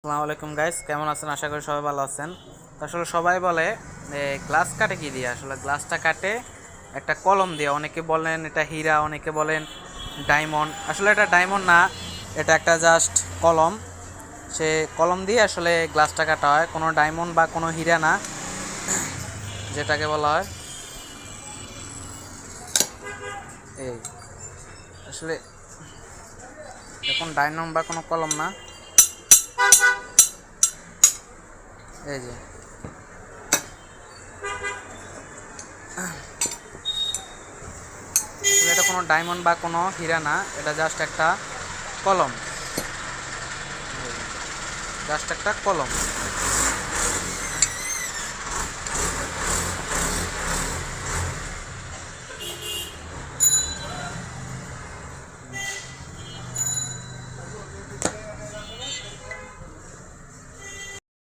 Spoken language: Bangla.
আসসালামু আলাইকুম গাইস, কেমন আছেন? আশা করি সবাই ভালো আছেন। তো আসলে সবাই বলে গ্লাস কাটে কি দিয়ে? আসলে গ্লাসটা কাটে একটা কলম দিয়ে। অনেকে বলেন এটা হীরা, অনেকে বলেন ডায়মন্ড। আসলে এটা ডায়মন্ড না, এটা একটা জাস্ট কলম। সে কলম দিয়ে আসলে গ্লাসটা কাটা হয়, কোনো ডায়মন্ড বা কোনো হীরা না, যেটাকে বলা হয় এই আসলে এখন ডায়মন্ড বা কোনো কলম না। এই যে আসলে এটা কোনো ডায়মন্ড বা কোনো হীরা না, এটা জাস্ট একটা কলম, জাস্ট একটা কলম।